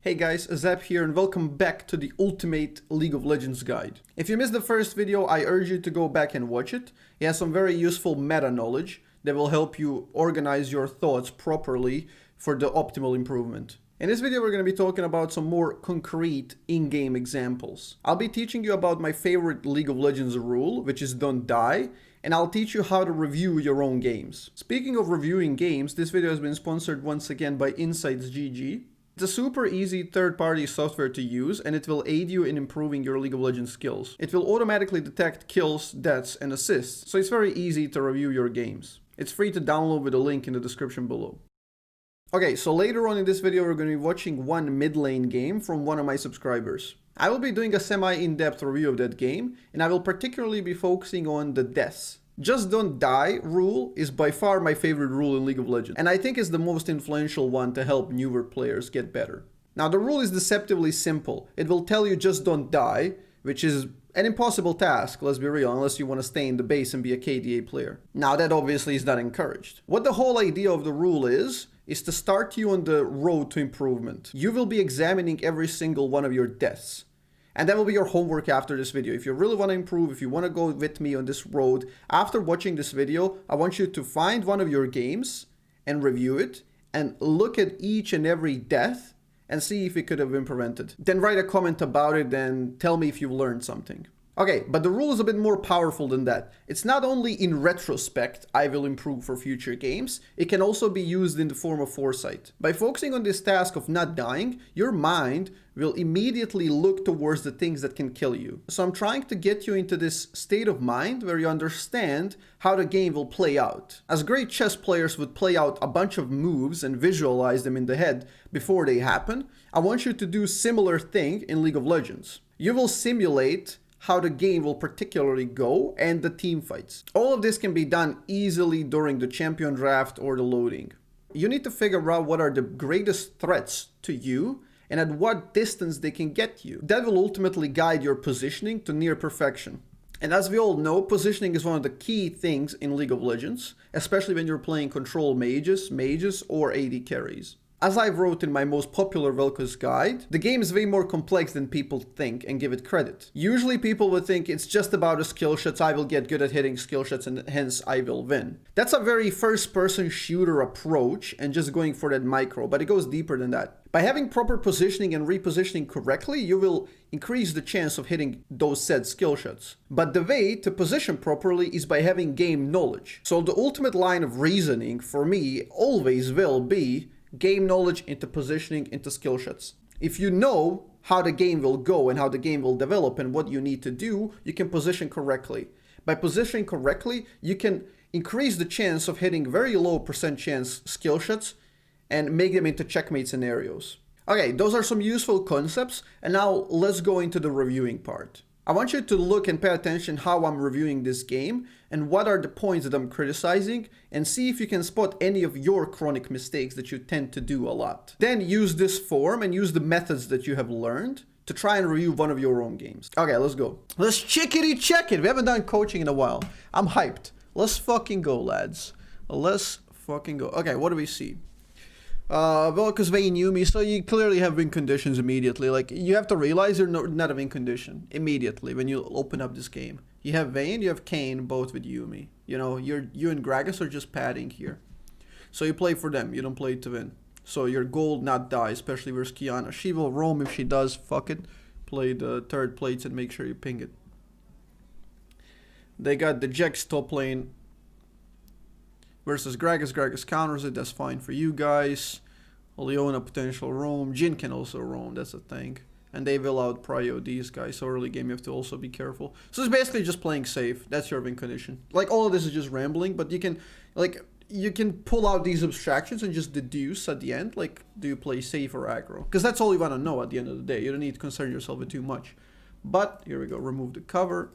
Hey guys, Azzapp here and welcome back to the Ultimate League of Legends guide. If you missed the first video, I urge you to go back and watch it. It has some very useful meta knowledge that will help you organize your thoughts properly for the optimal improvement. In this video, we're going to be talking about some more concrete in-game examples. I'll be teaching you about my favorite League of Legends rule, which is don't die, and I'll teach you how to review your own games. Speaking of reviewing games, this video has been sponsored once again by Insights.gg. It's a super easy third-party software to use, and it will aid you in improving your League of Legends skills. It will automatically detect kills, deaths, and assists, so it's very easy to review your games. It's free to download with a link in the description below. Okay, so later on in this video, we're going to be watching one mid lane game from one of my subscribers. I will be doing a semi-in-depth review of that game, and I will particularly be focusing on the deaths. Just don't die rule is by far my favorite rule in League of Legends, and I think it's the most influential one to help newer players get better. Now, the rule is deceptively simple. It will tell you just don't die, which is an impossible task, let's be real, unless you want to stay in the base and be a KDA player. Now, that obviously is not encouraged. What the whole idea of the rule is to start you on the road to improvement. You will be examining every single one of your deaths. And that will be your homework after this video. If you really want to improve, if you want to go with me on this road, after watching this video, I want you to find one of your games and review it and look at each and every death and see if it could have been prevented. Then write a comment about it and tell me if you've learned something. Okay, but the rule is a bit more powerful than that. It's not only in retrospect I will improve for future games, it can also be used in the form of foresight. By focusing on this task of not dying, your mind will immediately look towards the things that can kill you. So I'm trying to get you into this state of mind where you understand how the game will play out. As great chess players would play out a bunch of moves and visualize them in the head before they happen, I want you to do a similar thing in League of Legends. You will simulate how the game will particularly go and the team fights. All of this can be done easily during the champion draft or the loading. You need to figure out what are the greatest threats to you and at what distance they can get you. That will ultimately guide your positioning to near perfection. And as we all know, positioning is one of the key things in League of Legends, especially when you're playing control mages, or AD carries. As I wrote in my most popular Vel'Koz guide, the game is way more complex than people think and give it credit. Usually people would think it's just about the skill shots, I will get good at hitting skill shots and hence I will win. That's a very first-person shooter approach and just going for that micro, but it goes deeper than that. By having proper positioning and repositioning correctly, you will increase the chance of hitting those said skill shots. But the way to position properly is by having game knowledge. So the ultimate line of reasoning for me always will be game knowledge into positioning into skill shots. If you know how the game will go and how the game will develop and what you need to do, you can position correctly. By positioning correctly, you can increase the chance of hitting very low % chance skill shots and make them into checkmate scenarios. Okay, those are some useful concepts, and now let's go into the reviewing part. I want you to look and pay attention how I'm reviewing this game and what are the points that I'm criticizing and see if you can spot any of your chronic mistakes that you tend to do a lot. Then use this form and use the methods that you have learned to try and review one of your own games. Okay, let's go. Let's chickity check it. We haven't done coaching in a while. I'm hyped. Let's fucking go, lads. Let's fucking go. Okay, what do we see? Vel'Koz Vayne Yuumi, so you clearly have win conditions immediately. Like, you have to realize you're not a win condition immediately when you open up this game. You have Vayne, you have Kayn, both with Yuumi. You know, you and Gragas are just padding here. So you play for them, you don't play to win. So your gold not die, especially versus Qiyana. She will roam if she does, fuck it. Play the third plates and make sure you ping it. They got the Jax top lane versus Gragas. Gragas counters it, that's fine for you guys. Leona potential roam. Jhin can also roam, that's a thing. And they will out prio these guys, so early game you have to also be careful. So it's basically just playing safe, that's your win condition. Like, all of this is just rambling, but you can, like, you can pull out these abstractions and just deduce at the end, like, do you play safe or aggro? Because that's all you want to know at the end of the day. You don't need to concern yourself with too much. But, here we go, remove the cover.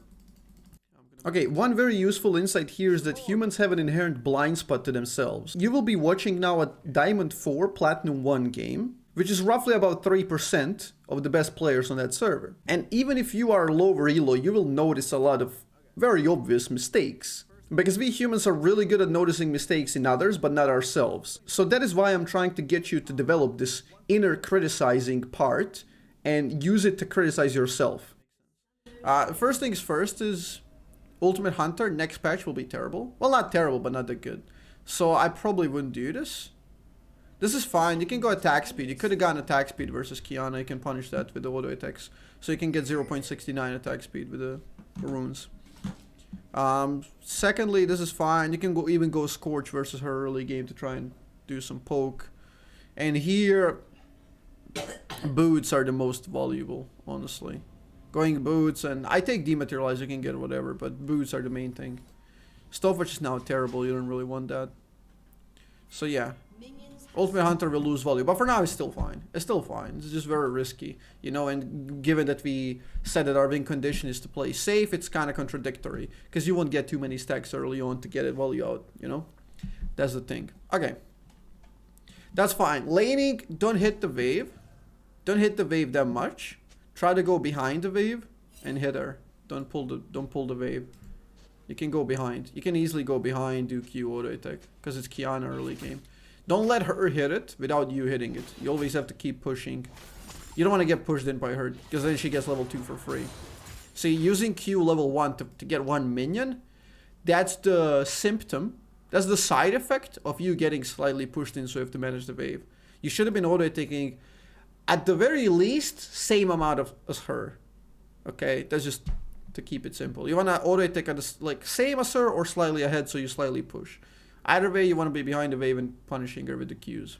Okay, one very useful insight here is that humans have an inherent blind spot to themselves. You will be watching now a Diamond 4 Platinum 1 game, which is roughly about 3% of the best players on that server. And even if you are low elo, you will notice a lot of very obvious mistakes. Because we humans are really good at noticing mistakes in others, but not ourselves. So that is why I'm trying to get you to develop this inner criticizing part and use it to criticize yourself. First things first is Ultimate Hunter, next patch will be terrible. Well, not terrible, but not that good. So I probably wouldn't do this. This is fine. You can go attack speed. You could have gotten attack speed versus Kiana. You can punish that with the auto attacks. So you can get 0.69 attack speed with the runes. Secondly, this is fine. You can even go Scorch versus her early game to try and do some poke. And here, boots are the most valuable, honestly. Going boots, and I take dematerialize, you can get whatever, but boots are the main thing. Stuff which is now terrible, you don't really want that. So yeah. Ultimate Hunter will lose value, but for now it's still fine. It's still fine. It's just very risky, you know, and given that we said that our win condition is to play safe, it's kind of contradictory, because you won't get too many stacks early on to get it value out, you know? That's the thing. Okay. That's fine. Laning, don't hit the wave. Don't hit the wave that much. Try to go behind the wave and hit her. Don't pull the wave. You can go behind. You can easily go behind, do Q auto attack, because it's Kiana early game. Don't let her hit it without you hitting it. You always have to keep pushing. You don't want to get pushed in by her, because then she gets level 2 for free. See, using Q level 1 to get 1 minion, that's the symptom. That's the side effect of you getting slightly pushed in, so you have to manage the wave. You should have been auto-attacking, at the very least, same amount as her. Okay, that's just to keep it simple. You want to auto-attack at the, like, same as her or slightly ahead, so you slightly push. Either way, you want to be behind the wave and punishing her with the Qs.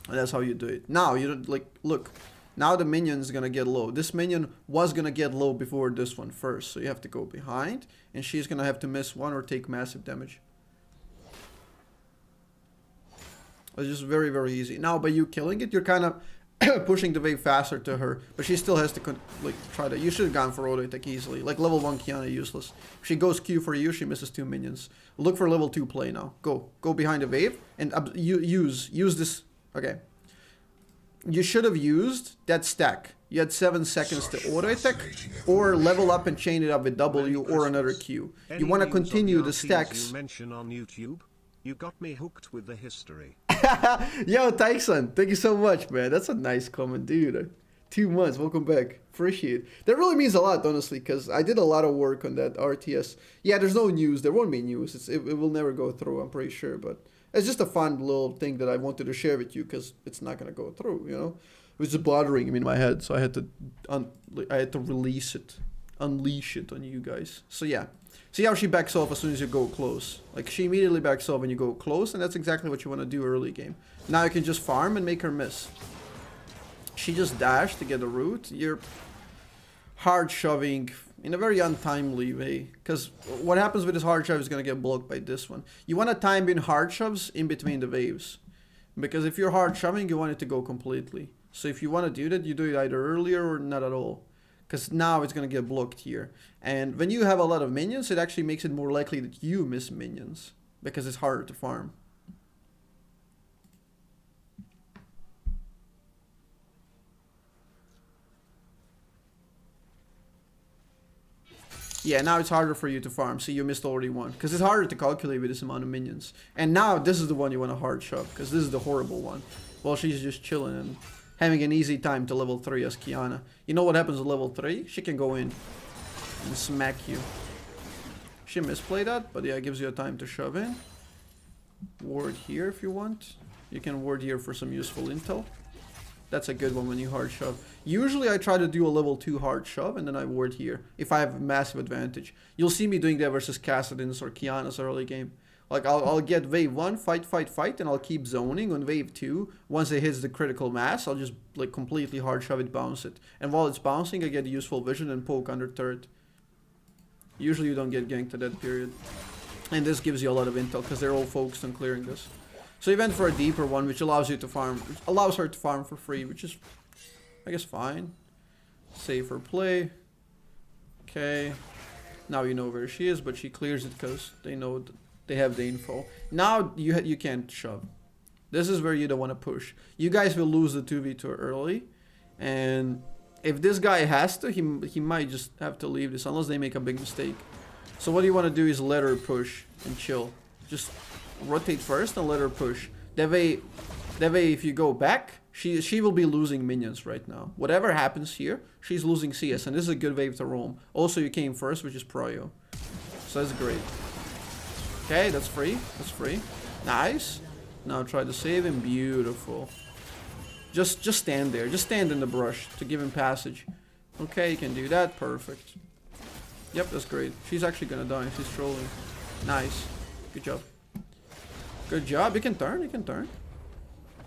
And that's how you do it. Now, you don't, like, look. Now the minion's going to get low. This minion was going to get low before this one first. So you have to go behind. And she's going to have to miss one or take massive damage. It's just very, very easy. Now, by you killing it, you're kind of pushing the wave faster to her. But she still has to, like, try to... You should have gone for auto attack easily. Like, level 1 Kiana, useless. If she goes Q for you, she misses 2 minions. Look for level 2 play now. Go behind the wave. And use this... Okay. You should have used that stack. You had 7 seconds to auto attack, or level up and chain it up with W or another Q. You want to continue the stacks. You mention on YouTube, you got me hooked with the history. Yo, Tyson, thank you so much, man. That's a nice comment, dude. 2 months, welcome back. Appreciate it. That really means a lot, honestly, because I did a lot of work on that RTS. Yeah, there's no news. There won't be news. It will never go through, I'm pretty sure, but... It's just a fun little thing that I wanted to share with you because it's not gonna go through, you know. It was just bothering me in my head, so I had to release it, unleash it on you guys. So yeah, see how she backs off as soon as you go close. Like she immediately backs off when you go close, and that's exactly what you want to do early game. Now you can just farm and make her miss. She just dashed to get a root. You're hard shoving in a very untimely way, because what happens with this hard shove is going to get blocked by this one. You want to time in hard shoves in between the waves, because if you're hard shoving, you want it to go completely. So if you want to do that, you do it either earlier or not at all, because now it's going to get blocked here. And when you have a lot of minions, it actually makes it more likely that you miss minions, because it's harder to farm. Yeah, now it's harder for you to farm. See, you missed already one. Because it's harder to calculate with this amount of minions. And now this is the one you want to hard shove. Because this is the horrible one. Well, she's just chilling and having an easy time to level 3 as Kiana. You know what happens at level 3? She can go in and smack you. She misplayed that, but yeah, it gives you a time to shove in. Ward here if you want. You can ward here for some useful intel. That's a good one when you hard shove. Usually I try to do a level 2 hard shove and then I ward here if I have a massive advantage. You'll see me doing that versus Kassadin's or Kiana's early game. Like I'll get wave 1, fight, and I'll keep zoning on wave 2. Once it hits the critical mass, I'll just like completely hard shove it, bounce it. And while it's bouncing, I get useful vision and poke under turret. Usually you don't get ganked at that period. And this gives you a lot of intel because they're all focused on clearing this. So you went for a deeper one, which allows you to farm, which allows her to farm for free, which is, I guess, fine. Safer play. Okay. Now you know where she is, but she clears it because they know that they have the info. Now you can't shove. This is where you don't want to push. You guys will lose the 2v2 early, and if this guy has to, he might just have to leave this unless they make a big mistake. So what you want to do is let her push and chill. Just rotate first and let her push. That way if you go back, she will be losing minions right now. Whatever happens here, she's losing CS, and this is a good wave to roam. Also, you came first, which is prio. So that's great. Okay, that's free. That's free. Nice. Now try to save him. Beautiful. Just stand there. Just stand in the brush to give him passage. Okay, you can do that. Perfect. Yep, that's great. She's actually gonna die. She's trolling. Nice. Good job. Good job. You can turn. You can turn.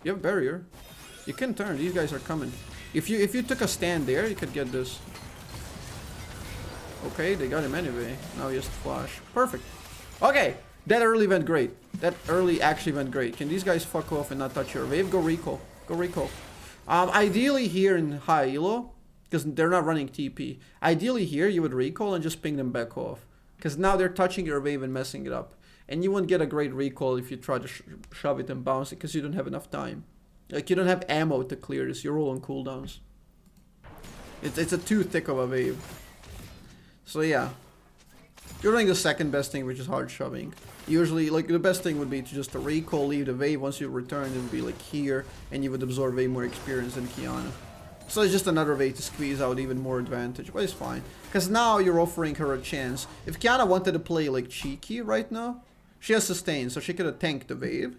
You have a barrier. You can turn. These guys are coming. If you took a stand there, you could get this. Okay, they got him anyway. Now he has to flash. Perfect. Okay, that early went great. That early actually went great. Can these guys fuck off and not touch your wave? Go recall. Go recall. Ideally here in high elo, because they're not running TP. Ideally here, you would recall and just ping them back off. Because now they're touching your wave and messing it up. And you won't get a great recall if you try to shove it and bounce it, because you don't have enough time. Like, you don't have ammo to clear this. You're all on cooldowns. It's a too thick of a wave. So yeah. You're doing the second best thing, which is hard shoving. Usually, like, the best thing would be to just recall, leave the wave. Once you return, it would be like here, and you would absorb way more experience than Qiyana. So it's just another way to squeeze out even more advantage, but it's fine. Because now you're offering her a chance. If Qiyana wanted to play like cheeky right now, she has sustain, so she could have tanked the wave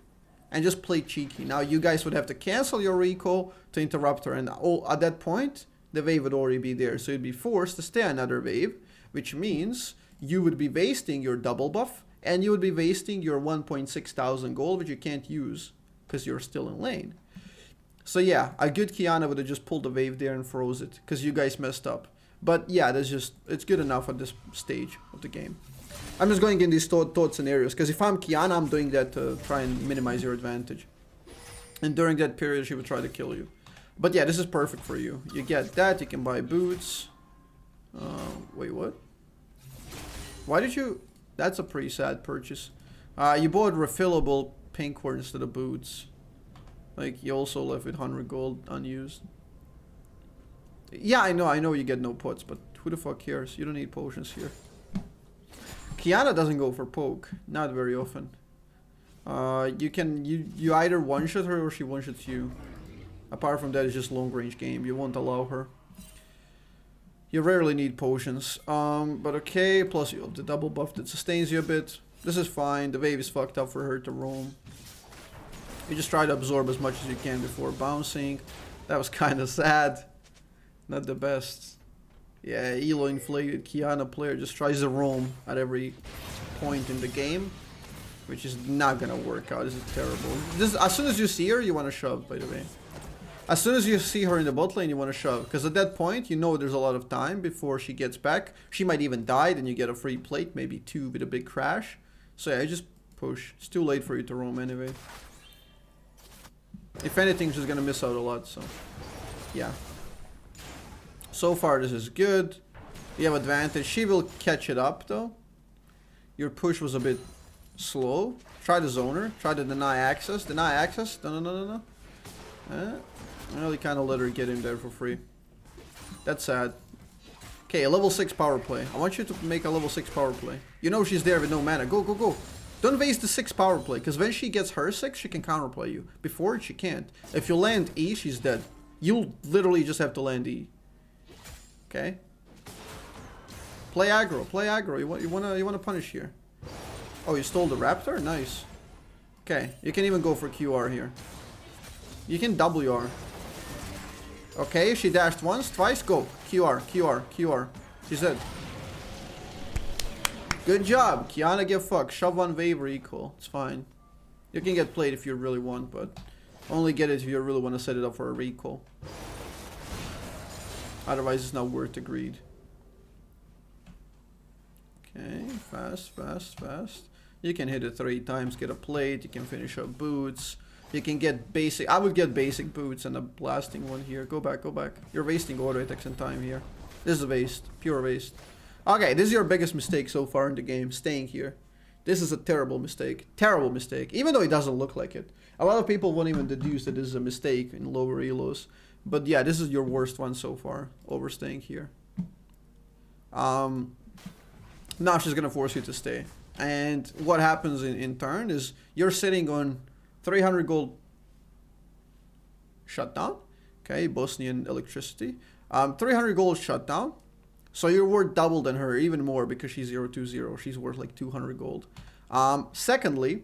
and just play cheeky. Now you guys would have to cancel your recall to interrupt her, and at that point, the wave would already be there. So you'd be forced to stay another wave, which means you would be wasting your double buff, and you would be wasting your 1.6 thousand gold, which you can't use because you're still in lane. So yeah, a good Qiyana would have just pulled the wave there and froze it, because you guys messed up. But yeah, it's good enough at this stage of the game. I'm just going in these thought scenarios, because if I'm Qiyana, I'm doing that to try and minimize your advantage. And during that period, she would try to kill you. But yeah, this is perfect for you. You get that, you can buy boots. Wait, what? Why did you... That's a pretty sad purchase. You bought refillable pink horn instead of boots. Like, you also left with 100 gold unused. Yeah, I know you get no pots, but who the fuck cares? You don't need potions here. Qiyana doesn't go for poke. Not very often. You either one-shot her or she one-shots you. Apart from that, it's just long-range game. You won't allow her. You rarely need potions. But okay, plus you have the double buff that sustains you a bit. This is fine. The wave is fucked up for her to roam. You just try to absorb as much as you can before bouncing. That was kind of sad. Not the best. Yeah, elo inflated Qiyana player just tries to roam at every point in the game, which is not gonna work out. This is terrible. As soon as you see her, you want to shove, by the way. As soon as you see her in the bot lane, you want to shove. Because at that point, you know there's a lot of time before she gets back. She might even die, then you get a free plate, maybe 2 with a big crash. So yeah, just push. It's too late for you to roam anyway. If anything, she's gonna miss out a lot, so yeah. So far, this is good. You have advantage. She will catch it up, though. Your push was a bit slow. Try to zone her. Try to deny access. Deny access. No. Well, you kind of let her get in there for free. That's sad. Okay, a level 6 power play. I want you to make a level 6 power play. You know she's there with no mana. Go, go, go. Don't waste the 6 power play, because when she gets her 6, she can counterplay you. Before, she can't. If you land E, she's dead. You'll literally just have to land E. Okay? Play aggro, play aggro. You wanna punish here. Oh, you stole the raptor? Nice. Okay, you can even go for QR here. You can WR. Okay, she dashed once, twice, go. QR. She's dead. Good job. Qiyana, get fucked. Shove one wave or equal. It's fine. You can get played if you really want, but only get it if you really want to set it up for a recall. Otherwise, it's not worth the greed. Okay, fast. You can hit it 3 times, get a plate. You can finish up boots. You can get basic. I would get basic boots and a blasting one here. Go back. You're wasting auto attacks and time here. This is a waste. Pure waste. Okay, this is your biggest mistake so far in the game, staying here. This is a terrible mistake. Terrible mistake. Even though it doesn't look like it. A lot of people won't even deduce that this is a mistake in lower elos. But yeah, this is your worst one so far, overstaying here. Now Now she's gonna force you to stay. And what happens in turn is you're sitting on 300 gold shutdown. Okay, Bosnian electricity. 300 gold shutdown. So you're worth double than her, even more because she's 020. She's worth like 200 gold. Secondly,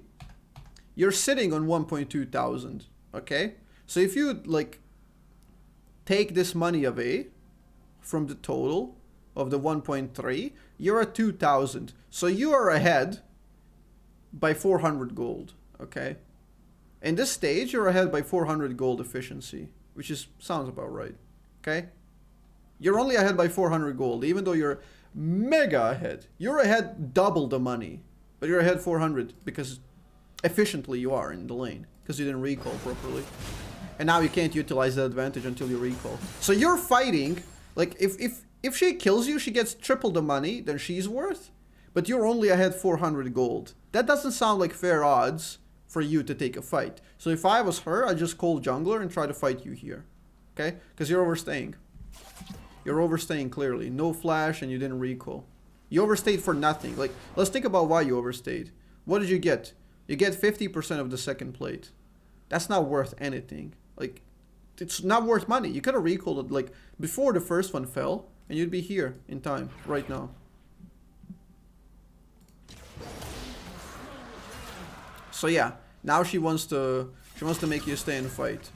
you're sitting on 1.2 thousand. Okay, so if you like take this money away from the total of the 1.3, you're at 2,000. So you are ahead by 400 gold. Okay, in this stage you're ahead by 400 gold efficiency, which is sounds about right. Okay, you're only ahead by 400 gold, even though you're mega ahead. You're ahead double the money, but you're ahead 400 because efficiently you are in the lane because you didn't recall properly. And now you can't utilize that advantage until you recall. So you're fighting, like if she kills you, she gets triple the money than she's worth, but you're only ahead 400 gold. That doesn't sound like fair odds for you to take a fight. So if I was her, I'd just call jungler and try to fight you here. Okay? Because you're overstaying. You're overstaying clearly. No flash and you didn't recall. You overstayed for nothing. Like, let's think about why you overstayed. What did you get? You get 50% of the second plate. That's not worth anything. Like, it's not worth money. You could have recalled it like before the first one fell, and you'd be here in time right now. So yeah, now she wants to make you stay and fight.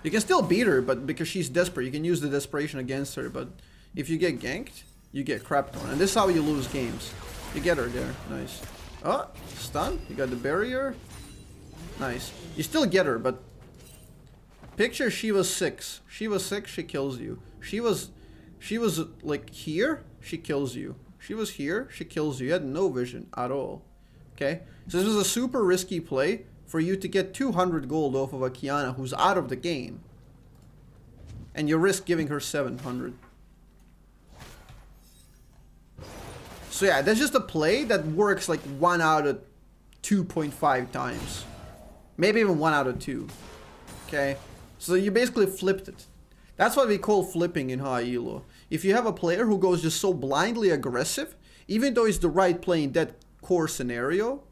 You can still beat her, but because she's desperate, you can use the desperation against her. But if you get ganked, you get crapped on, and this is how you lose games. You get her there, nice. Oh, stun. You got the barrier. Nice. You still get her, but picture she was 6. She was 6, she kills you. She was like here, she kills you. She was here, she kills you. You had no vision at all. Okay? So this was a super risky play for you to get 200 gold off of a Kiana who's out of the game. And you risk giving her 700. So yeah, that's just a play that works like 1 out of 2.5 times. Maybe even 1 out of 2. Okay? So you basically flipped it. That's what we call flipping in high elo. If you have a player who goes just so blindly aggressive, even though it's the right play in that core scenario,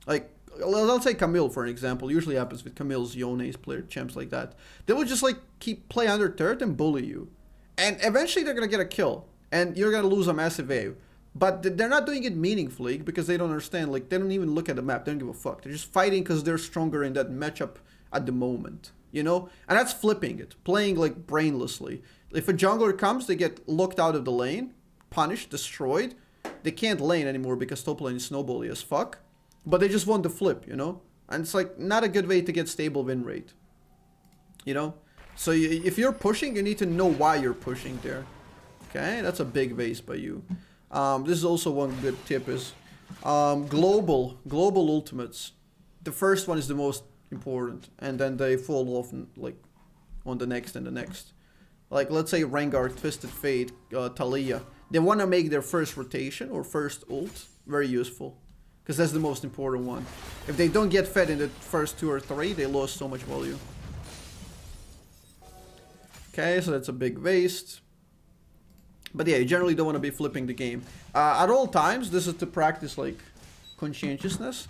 like, let's say Camille for an example. Usually happens with Camille's, Yone's player, champs like that. They will just like play under turret and bully you. And eventually they're going to get a kill. And you're going to lose a massive wave. But they're not doing it meaningfully because they don't understand. Like, they don't even look at the map. They don't give a fuck. They're just fighting because they're stronger in that matchup at the moment. You know? And that's flipping it. Playing, like, brainlessly. If a jungler comes, they get locked out of the lane. Punished. Destroyed. They can't lane anymore because top lane is snowbally as fuck. But they just want to flip, you know? And it's, like, not a good way to get stable win rate. You know? So if you're pushing, you need to know why you're pushing there. Okay? That's a big base by you. This is also one good tip is global ultimates. The first one is the most important, and then they fall off like on the next and the next. Like let's say Rengar, Twisted Fate, Talia. They want to make their first rotation or first ult very useful, because that's the most important one. If they don't get fed in the first 2 or 3, they lost so much value. Okay, so that's a big waste. But yeah, you generally don't want to be flipping the game. At all times, this is to practice like conscientiousness.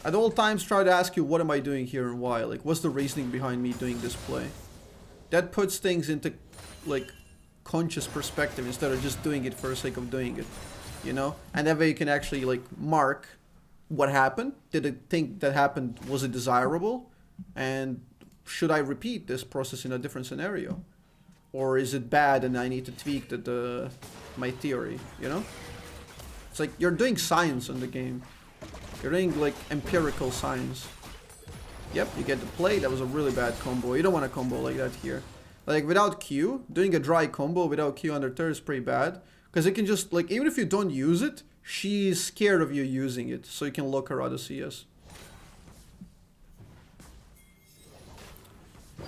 At all times, try to ask you, what am I doing here and why? Like, what's the reasoning behind me doing this play? That puts things into like conscious perspective instead of just doing it for the sake of doing it. You know? And that way you can actually like mark what happened. Did the thing that happened, was it desirable? And should I repeat this process in a different scenario? Or is it bad and I need to tweak my theory, you know? It's like you're doing science in the game. You're doing like empirical science. Yep, you get the play. That was a really bad combo. You don't want a combo like that here. Like without Q, doing a dry combo without Q under turret is pretty bad. Because it can just, like, even if you don't use it, she's scared of you using it. So you can lock her out of CS.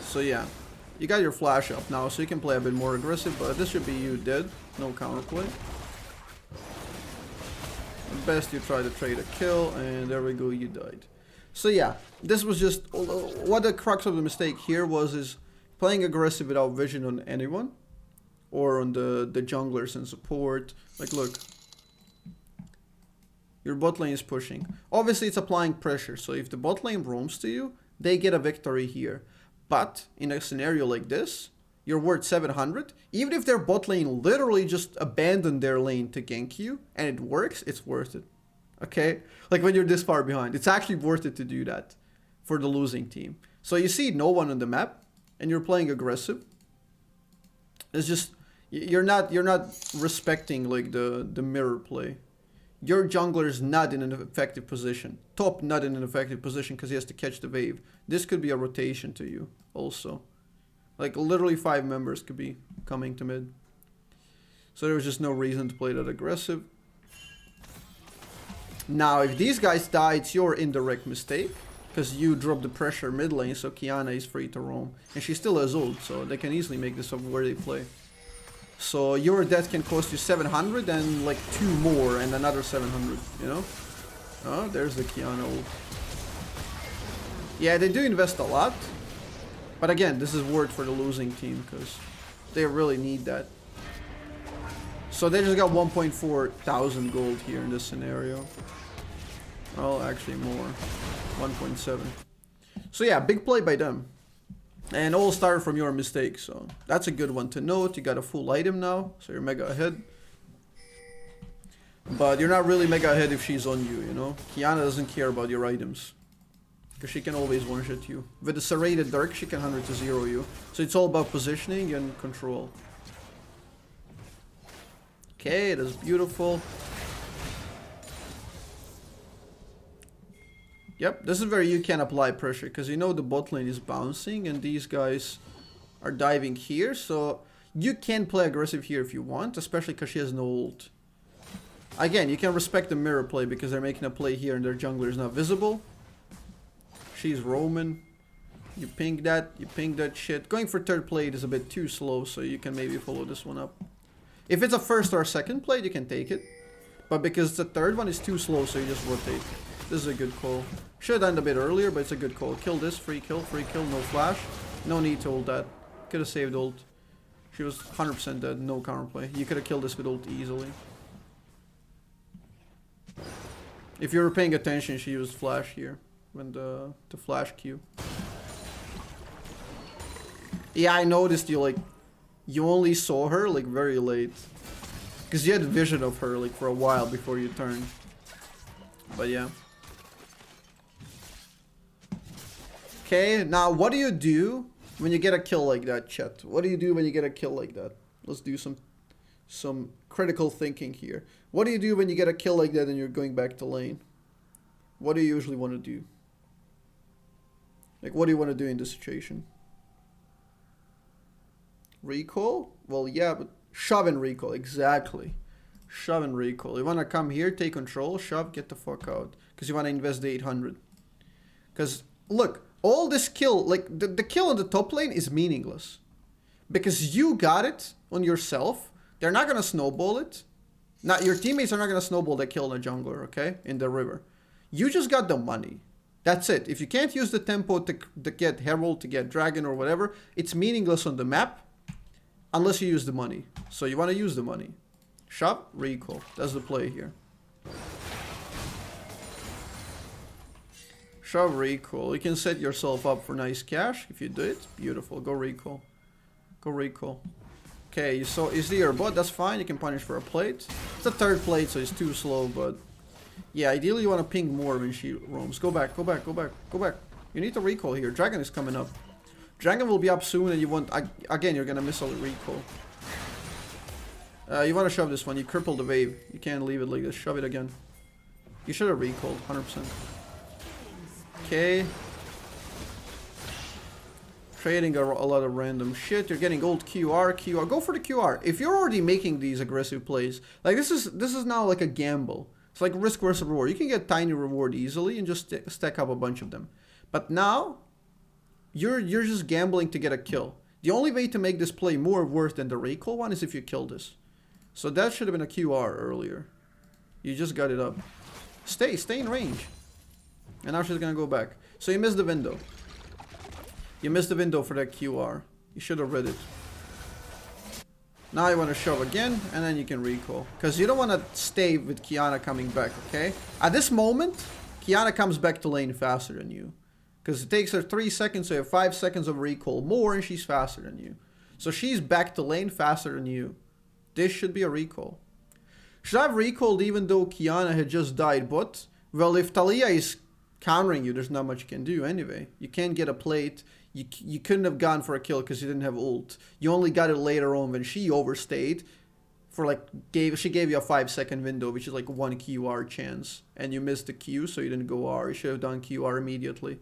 So yeah. You got your flash up now, so you can play a bit more aggressive, but this should be you dead. No counterplay. At best you try to trade a kill, and there we go, you died. So yeah, this was just, what the crux of the mistake here is playing aggressive without vision on anyone. Or on the junglers and support. Like look, Your bot lane is pushing. Obviously, it's applying pressure. So if the bot lane roams to you, they get a victory here. But in a scenario like this, you're worth 700. Even if their bot lane literally just abandoned their lane to gank you, and it works, it's worth it. Okay? Like when you're this far behind, it's actually worth it to do that for the losing team. So you see no one on the map, and you're playing aggressive. It's just, you're not respecting like the mirror play. Your jungler is not in an effective position. Top not in an effective position because he has to catch the wave. This could be a rotation to you also. Like literally 5 members could be coming to mid. So there was just no reason to play that aggressive. Now if these guys die, it's your indirect mistake. Because you drop the pressure mid lane, so Qiyana is free to roam. And she still has ult, so they can easily make this up where they play. So your death can cost you 700 and like 2 more and another 700, you know? Oh, there's the Qiyana ult. Yeah, they do invest a lot. But again, this is worth for the losing team because they really need that. So they just got 1.4 thousand gold here in this scenario. Well, actually more. 1.7. So yeah, big play by them. And all started from your mistake, so that's a good one to note. You got a full item now, so you're mega ahead. But you're not really mega ahead if she's on you, you know? Qiyana doesn't care about your items. Because she can always one-shot you. With the serrated Dark, she can 100 to 0 you. So it's all about positioning and control. Okay, that's beautiful. Yep, this is where you can apply pressure, because you know the bot lane is bouncing and these guys are diving here, so you can play aggressive here if you want, especially because she has no ult. Again, you can respect the mirror play because they're making a play here and their jungler is not visible. She's roaming. You ping that shit. Going for third plate is a bit too slow, so you can maybe follow this one up. If it's a first or second plate, you can take it. But because the third one is too slow, so you just rotate. This is a good call. Should have done it a bit earlier, but it's a good call. Kill this, free kill, no flash. No need to ult that. Could have saved ult. She was 100% dead, no counterplay. You could have killed this with ult easily. If you were paying attention, she used flash here. When the flash Q. Yeah, I noticed you only saw her like very late. Because you had vision of her like for a while before you turned. But yeah. Okay, now what do you do when you get a kill like that, chat? What do you do when you get a kill like that? Let's do some critical thinking here. What do you do when you get a kill like that and you're going back to lane? What do you usually want to do? Like, what do you want to do in this situation? Recall? Well, yeah, but shove and recall, exactly. Shove and recall. You want to come here, take control, shove, get the fuck out. Because you want to invest the 800. Because, look, all this kill, like, the kill on the top lane is meaningless. Because you got it on yourself. They're not going to snowball it. Not, your teammates are not going to snowball that kill on the jungler, okay? In the river. You just got the money. That's it. If you can't use the tempo to get Herald, to get Dragon or whatever, it's meaningless on the map. Unless you use the money. So you want to use the money. Shove, recall. That's the play here. Shove, recall. You can set yourself up for nice cash. If you do it, beautiful. Go recall. Go recall. Okay, you see your bot, that's fine. You can punish for a plate. It's a third plate, so it's too slow, but... Yeah, ideally you want to ping more when she roams. Go back, go back, go back, go back. You need to recall here. Dragon is coming up. Dragon will be up soon and you want... Again, you're going to miss all the recall. You want to shove this one. You cripple the wave. You can't leave it like this. Shove it again. You should have recalled, 100%. Okay. Trading a lot of random shit. You're getting old QR. Go for the QR. If you're already making these aggressive plays, like this is now like a gamble. It's like risk versus reward. You can get tiny reward easily and just stack up a bunch of them. But now, you're just gambling to get a kill. The only way to make this play more worth than the recall one is if you kill this. So that should have been a QR earlier. You just got it up. Stay in range. And now she's gonna go back. So you missed the window. You missed the window for that QR. You should have read it. Now you want to shove again, and then you can recall. Because you don't want to stay with Qiyana coming back, okay? At this moment, Qiyana comes back to lane faster than you. Because it takes her 3 seconds, so you have 5 seconds of recall more, and she's faster than you. So she's back to lane faster than you. This should be a recall. Should I have recalled even though Qiyana had just died, but... Well, if Talia is countering you, there's not much you can do anyway. You can't get a plate. You couldn't have gone for a kill because you didn't have ult. You only got it later on when she overstayed. For like, she gave you a 5-second window, which is like 1 QR chance. And you missed the Q, so you didn't go R. You should have done QR immediately.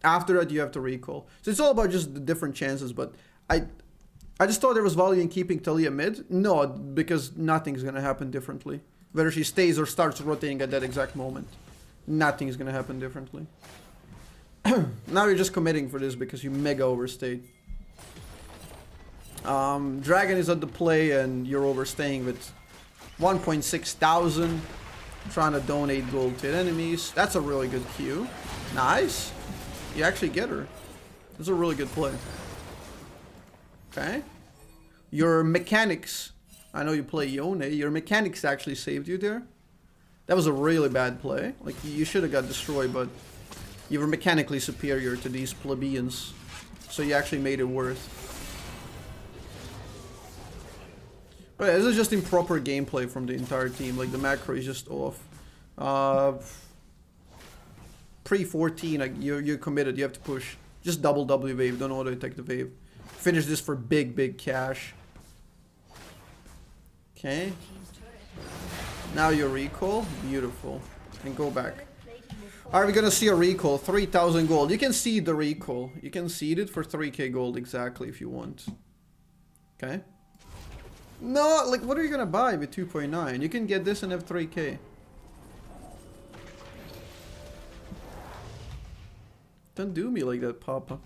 After that, you have to recall. So it's all about just the different chances, but I just thought there was value in keeping Talia mid. No, because nothing's going to happen differently. Whether she stays or starts rotating at that exact moment. Nothing is going to happen differently. Now you're just committing for this because you mega overstayed. Dragon is at the play and you're overstaying with 1.6 thousand. Trying to donate gold to enemies. That's a really good Q. Nice. You actually get her. That's a really good play. Okay. Your mechanics. I know you play Yone. Your mechanics actually saved you there. That was a really bad play. Like, you should have got destroyed, but you were mechanically superior to these plebeians. So you actually made it worth. But yeah, this is just improper gameplay from the entire team. Like, the macro is just off. Pre-14, like, you're committed. You have to push. Just double W wave. Don't auto-attack the wave. Finish this for big cash. Okay. Now your recall. Beautiful. And go back. Alright, we're gonna see a recall. 3,000 gold. You can see the recall. You can seed it for 3k gold exactly if you want. Okay. No, like, what are you gonna buy with 2.9? You can get this and have 3k. Don't do me like that, Papa.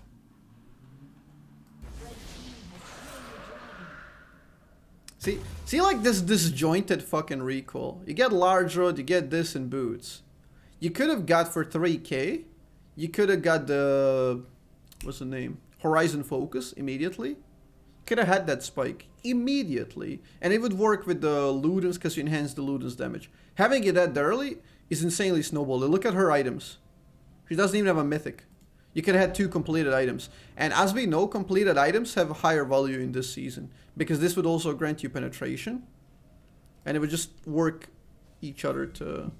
See like this disjointed fucking recall. You get large road, you get this in boots. You could have got for 3k. You could have got the... What's the name? Horizon Focus immediately. Could have had that spike immediately. And it would work with the Ludens because you enhance the Ludens damage. Having it that early is insanely snowballed. Look at her items. She doesn't even have a mythic. You could have had 2 completed items. And as we know, completed items have a higher value in this season. Because this would also grant you penetration. And it would just work each other to...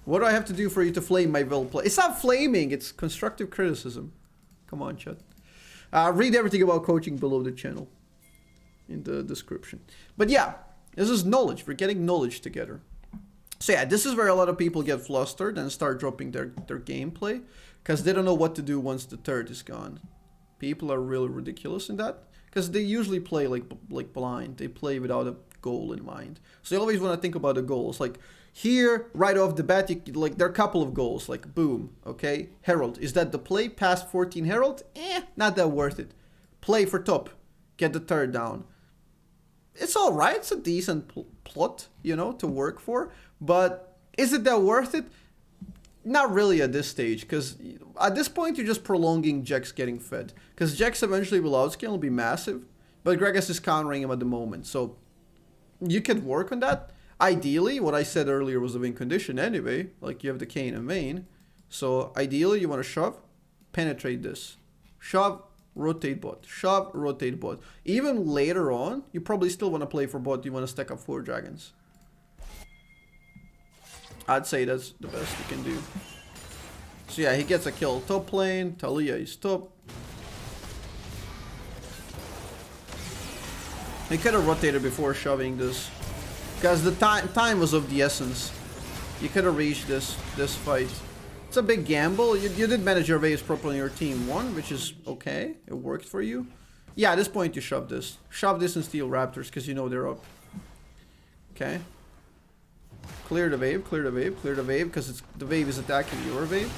What do I have to do for you to flame my Vil play? It's not flaming, it's constructive criticism. Come on, chat. Read everything about coaching below the channel. In the description. But yeah, this is knowledge. We're getting knowledge together. So yeah, this is where a lot of people get flustered and start dropping their gameplay. Because they don't know what to do once the turret is gone. People are really ridiculous in that. Because they usually play like blind. They play without a goal in mind. So you always want to think about the goals. Like here, right off the bat, like there are a couple of goals. Like boom, okay? Herald. Is that the play past 14 Herald? Not that worth it. Play for top. Get the turret down. It's alright. It's a decent plot, you know, to work for. But is it that worth it? Not really at this stage, because at this point you're just prolonging Jax getting fed. Because Jax eventually will outscale and be massive, but Gragas is countering him at the moment, so you could work on that. Ideally, what I said earlier was a win condition anyway, like you have the Kayn and Vayne. So ideally you want to shove, penetrate this. Shove, rotate bot. Shove, rotate bot. Even later on, you probably still want to play for bot, you want to stack up 4 dragons. I'd say that's the best you can do. So yeah, he gets a kill top lane. Talia is top. He could have rotated before shoving this. Because the time was of the essence. You could have reached this fight. It's a big gamble. You did manage your waves properly in your team 1, which is okay. It worked for you. Yeah, at this point you shove this. Shove this and steal Raptors because you know they're up. Okay. Clear the wave, clear the wave, clear the wave, because the wave is attacking your wave.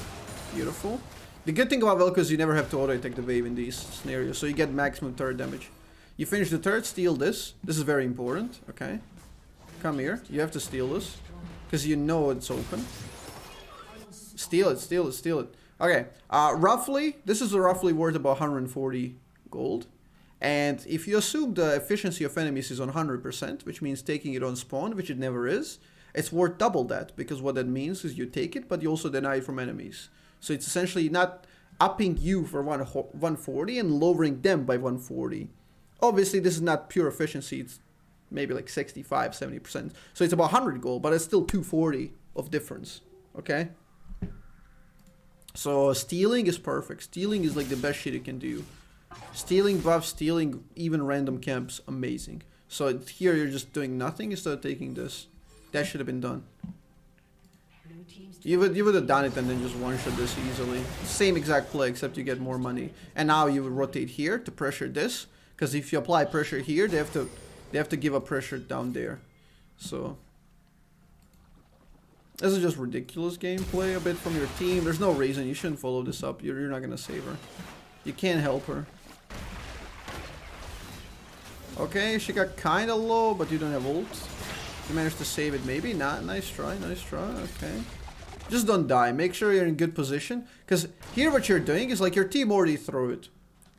Beautiful. The good thing about Vel'Koz is you never have to auto-attack the wave in these scenarios, so you get maximum turret damage. You finish the turret, steal this. This is very important, okay? Come here, you have to steal this, because you know it's open. Steal it, steal it, steal it. Okay, roughly, this is roughly worth about 140 gold. And if you assume the efficiency of enemies is on 100%, which means taking it on spawn, which it never is, it's worth double that, because what that means is you take it, but you also deny it from enemies. So it's essentially not upping you for 140 and lowering them by 140. Obviously, this is not pure efficiency. It's maybe like 65, 70%. So it's about 100 gold, but it's still 240 of difference. Okay? So stealing is perfect. Stealing is like the best shit you can do. Stealing buffs, stealing even random camps, amazing. So here you're just doing nothing instead of taking this. That should have been done. You would have done it and then just one-shot this easily. Same exact play, except you get more money. And now you would rotate here to pressure this, because if you apply pressure here, they have to give a pressure down there. So this is just ridiculous gameplay a bit from your team. There's no reason you shouldn't follow this up. You're not gonna save her. You can't help her. Okay, she got kinda low, but you don't have ult. You managed to save it maybe? Not. Nice try, nice try. Okay. Just don't die. Make sure you're in good position. Because here what you're doing is like your team already threw it.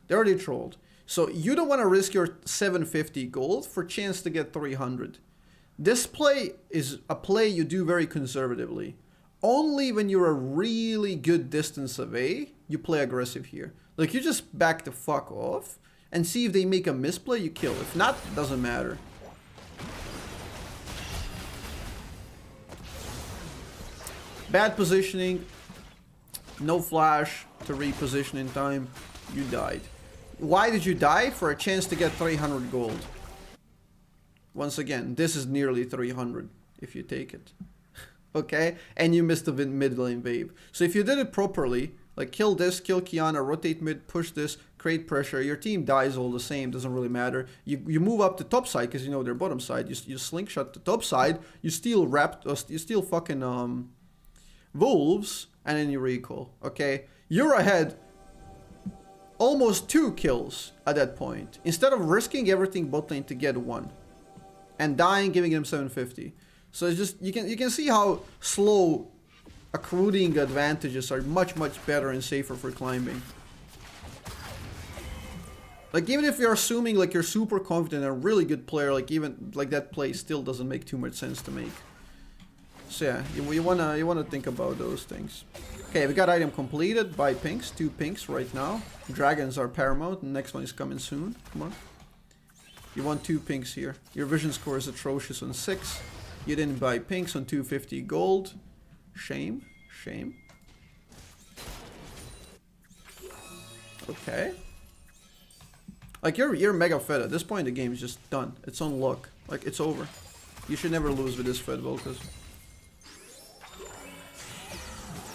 They already trolled. So you don't want to risk your 750 gold for chance to get 300. This play is a play you do very conservatively. Only when you're a really good distance away, you play aggressive here. Like you just back the fuck off and see if they make a misplay, you kill. If not, it doesn't matter. Bad positioning, no flash to reposition in time, you died. Why did you die? For a chance to get 300 gold. Once again, this is nearly 300 if you take it. Okay? And you missed the mid lane wave. So if you did it properly, like kill this, kill Kiana, rotate mid, push this, create pressure, your team dies all the same, doesn't really matter. You move up the top side because you know their bottom side, you slingshot the top side, you steal fucking wolves, and then you recall. Okay? You're ahead almost 2 kills at that point. Instead of risking everything bot lane to get 1. And dying, giving him 750. So it's just, you can see how slow accruing advantages are much better and safer for climbing. Like even if you're assuming like you're super confident and a really good player, like even like that play still doesn't make too much sense to make. So yeah, you wanna think about those things. Okay, we got item completed. Buy pinks, 2 pinks right now. Dragons are paramount. The next one is coming soon. Come on. You want 2 pinks here. Your vision score is atrocious on 6. You didn't buy pinks on 250 gold. Shame. Shame. Okay. Like you're mega fed. At this point the game is just done. It's on luck. Like it's over. You should never lose with this fed, Vel'Koz.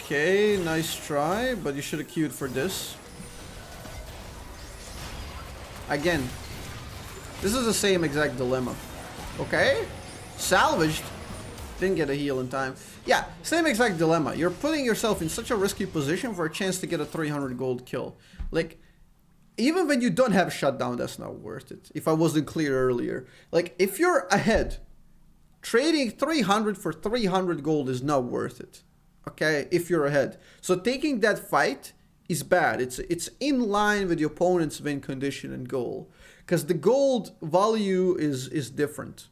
Okay, nice try, but you should have queued for this. Again, this is the same exact dilemma. Okay? Salvaged. Didn't get a heal in time. Yeah, same exact dilemma. You're putting yourself in such a risky position for a chance to get a 300 gold kill. Like, even when you don't have shutdown, that's not worth it. If I wasn't clear earlier. Like, if you're ahead, trading 300 for 300 gold is not worth it. Okay, if you're ahead. So taking that fight is bad. It's in line with the opponent's win condition and goal. Because the gold value is different.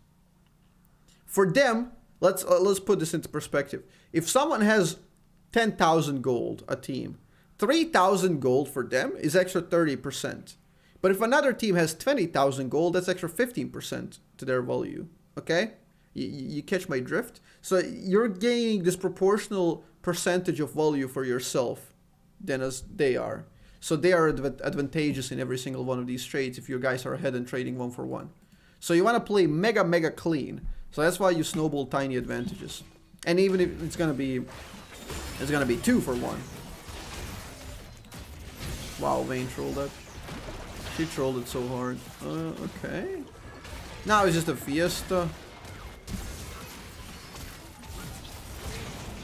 For them, let's put this into perspective. If someone has 10,000 gold, a team, 3,000 gold for them is extra 30%. But if another team has 20,000 gold, that's extra 15% to their value. Okay? You catch my drift? So you're gaining disproportional percentage of value for yourself than as they are. So they are advantageous in every single one of these trades if your guys are ahead and trading 1 for 1. So you want to play mega clean. So that's why you snowball tiny advantages. And even if it's gonna be 2 for 1. Wow, Vayne trolled that. She trolled it so hard. Okay. Now it's just a fiesta.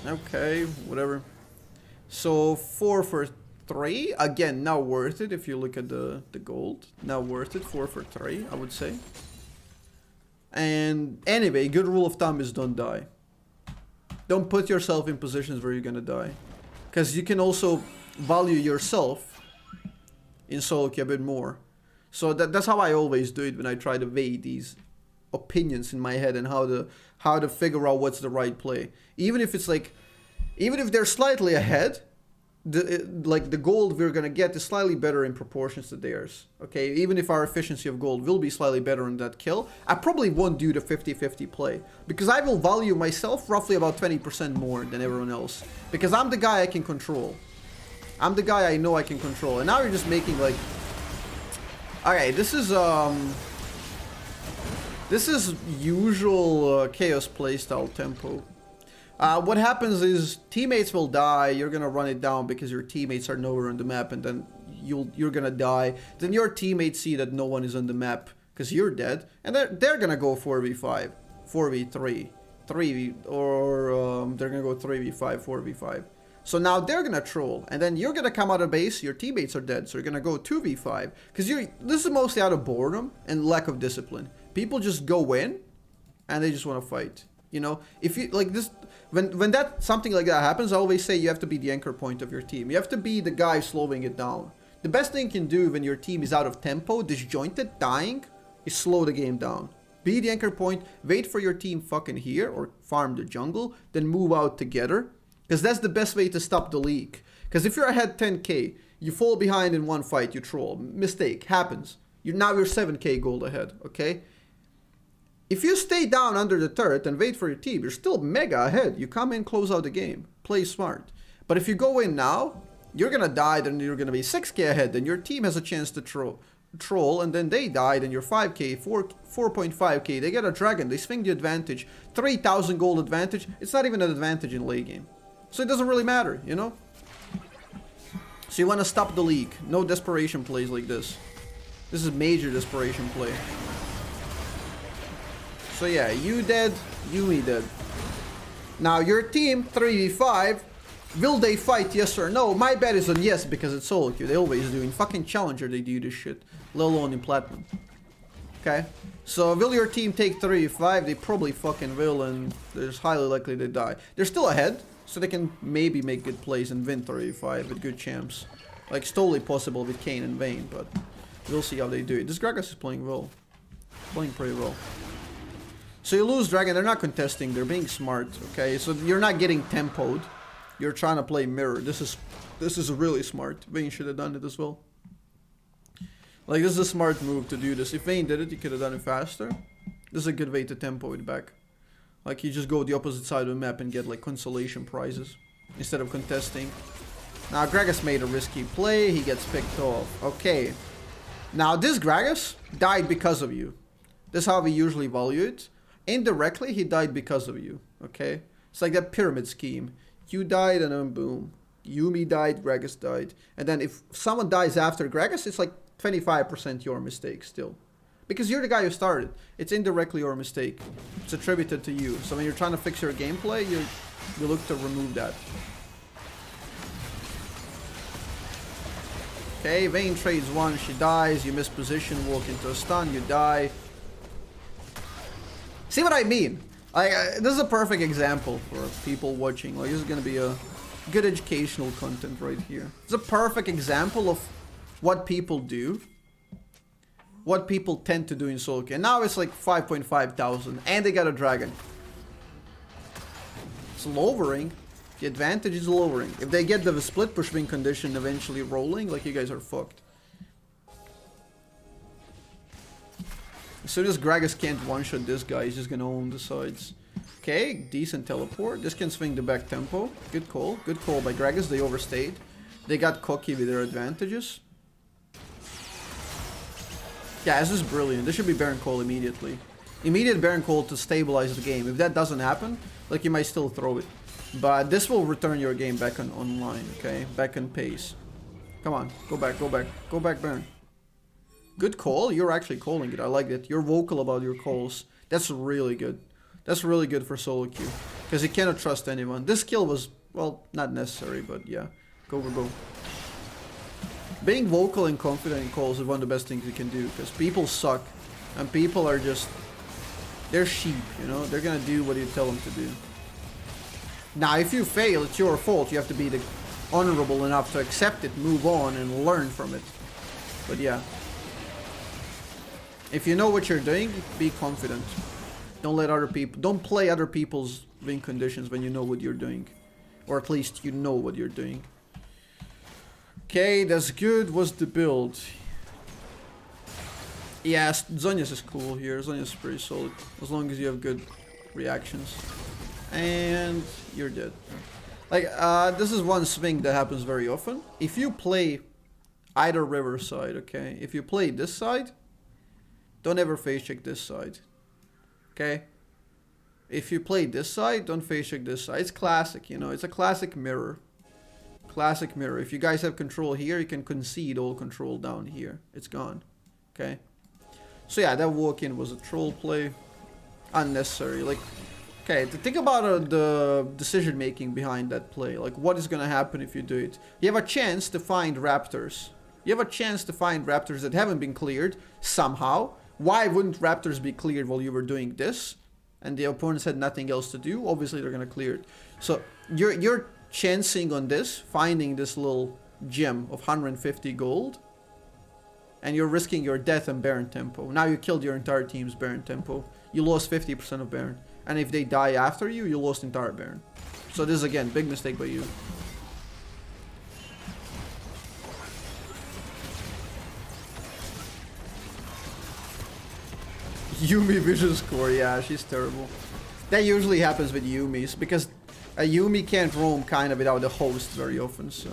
Okay, whatever. So 4 for 3. Again, not worth it if you look at the gold. Not worth it. 4 for 3, I would say. And anyway, good rule of thumb is don't die. Don't put yourself in positions where you're gonna die. Because you can also value yourself in solo queue a bit more. So that's how I always do it when I try to weigh these opinions in my head and how to figure out what's the right play. Even if it's like, even if they're slightly ahead, the gold we're gonna get is slightly better in proportions to theirs. Okay, even if our efficiency of gold will be slightly better on that kill, I probably won't do the 50-50 play because I will value myself roughly about 20% more than everyone else because I'm the guy I can control. I'm the guy I know I can control. And now you're just making like, okay, this is usual chaos playstyle tempo. What happens is teammates will die, you're gonna run it down because your teammates are nowhere on the map, and then you're gonna die. Then your teammates see that no one is on the map because you're dead, and they're gonna go 4v5, 4v3, 3v, or they're gonna go 3v5, 4v5. So now they're gonna troll, and then you're gonna come out of base, your teammates are dead, so you're gonna go 2v5. Because this is mostly out of boredom and lack of discipline. People just go in, and they just wanna fight. You know, if you like this, when something like that happens, I always say you have to be the anchor point of your team. You have to be the guy slowing it down. The best thing you can do when your team is out of tempo, disjointed, dying, is slow the game down. Be the anchor point, wait for your team fucking here, or farm the jungle, then move out together. Because that's the best way to stop the leak. Because if you're ahead 10k, you fall behind in one fight, you troll. Mistake, happens. Now you're 7k gold ahead, okay? If you stay down under the turret and wait for your team, you're still mega ahead. You come in, close out the game. Play smart. But if you go in now, you're gonna die, then you're gonna be 6k ahead, then your team has a chance to troll, and then they die, then you're 5k, 4.5k, they get a dragon, they swing the advantage, 3,000 gold advantage. It's not even an advantage in late game. So it doesn't really matter, you know? So you wanna stop the leak. No desperation plays like this. This is major desperation play. So yeah, you dead, Yumi dead. Now your team, 3v5, will they fight, yes or no? My bet is on yes, because it's solo queue. They always do. In fucking Challenger they do this shit, let alone in Platinum. Okay? So will your team take 3v5? They probably fucking will, and there's highly likely they die. They're still ahead, so they can maybe make good plays and win 3v5 with good champs. Like, it's totally possible with Kayn and Vayne, but we'll see how they do it. This Gragas is playing well. Playing pretty well. So you lose Dragon, they're not contesting, they're being smart, okay? So you're not getting tempoed. You're trying to play mirror. This is really smart. Vayne should have done it as well. Like, this is a smart move to do this. If Vayne did it, you could have done it faster. This is a good way to tempo it back. Like, you just go the opposite side of the map and get like consolation prizes instead of contesting. Now Gragas made a risky play, he gets picked off. Okay. Now this Gragas died because of you. This is how we usually value it. Indirectly, he died because of you, okay? It's like that pyramid scheme. You died and then boom. Yumi died, Gragas died. And then if someone dies after Gragas, it's like 25% your mistake still. Because you're the guy who started. It's indirectly your mistake. It's attributed to you. So when you're trying to fix your gameplay, you look to remove that. Okay, Vayne trades one, she dies, you miss position, walk into a stun, you die. See what I mean? This is a perfect example for people watching. Like, this is gonna be a good educational content right here. It's a perfect example of what people do. What people tend to do in solo queue. And now it's like 5.5 thousand, and they got a dragon. It's lowering. The advantage is lowering. If they get the split push win condition eventually rolling, like, you guys are fucked. As soon as Gragas can't one-shot this guy, he's just gonna own the sides. Okay, decent teleport. This can swing the back tempo. Good call. Good call by Gragas. They overstayed. They got cocky with their advantages. Yeah, this is brilliant. This should be Baron Call immediately. Immediate Baron Call to stabilize the game. If that doesn't happen, like, you might still throw it. But this will return your game back on online, okay? Back on pace. Come on, go back, go back. Go back, Baron. Good call. You're actually calling it. I like it. You're vocal about your calls. That's really good. That's really good for solo queue. Because you cannot trust anyone. This kill was, well, not necessary, but yeah. Go, go, go. Being vocal and confident in calls is one of the best things you can do. Because people suck. And people are just... they're sheep, you know? They're gonna do what you tell them to do. Now, if you fail, it's your fault. You have to be honorable enough to accept it, move on, and learn from it. But yeah. If you know what you're doing, be confident. Don't play other people's win conditions when you know what you're doing. Or at least you know what you're doing. Okay, that's good. What's the build? Yeah, Zhonya's is cool here. Zhonya's pretty solid. As long as you have good reactions. And you're dead. Like, this is one swing that happens very often. If you play either river side, okay? If you play this side, don't ever face check this side. Okay? If you play this side, don't face check this side. It's classic, you know? It's a classic mirror. Classic mirror. If you guys have control here, you can concede all control down here. It's gone. Okay? So yeah, that walk-in was a troll play. Unnecessary. Like, okay, to think about the decision making behind that play. Like, what is gonna happen if you do it? You have a chance to find raptors. You have a chance to find raptors that haven't been cleared somehow. Why wouldn't raptors be cleared while you were doing this? And the opponents had nothing else to do. Obviously, they're gonna clear it. So you're chancing on this, finding this little gem of 150 gold. And you're risking your death and Baron tempo. Now you killed your entire team's Baron tempo. You lost 50% of Baron. And if they die after you, you lost entire Baron. So this is, again, big mistake by you. Yuumi vision score, yeah, she's terrible. That usually happens with Yuumis, because a Yuumi can't roam kind of without a host very often, so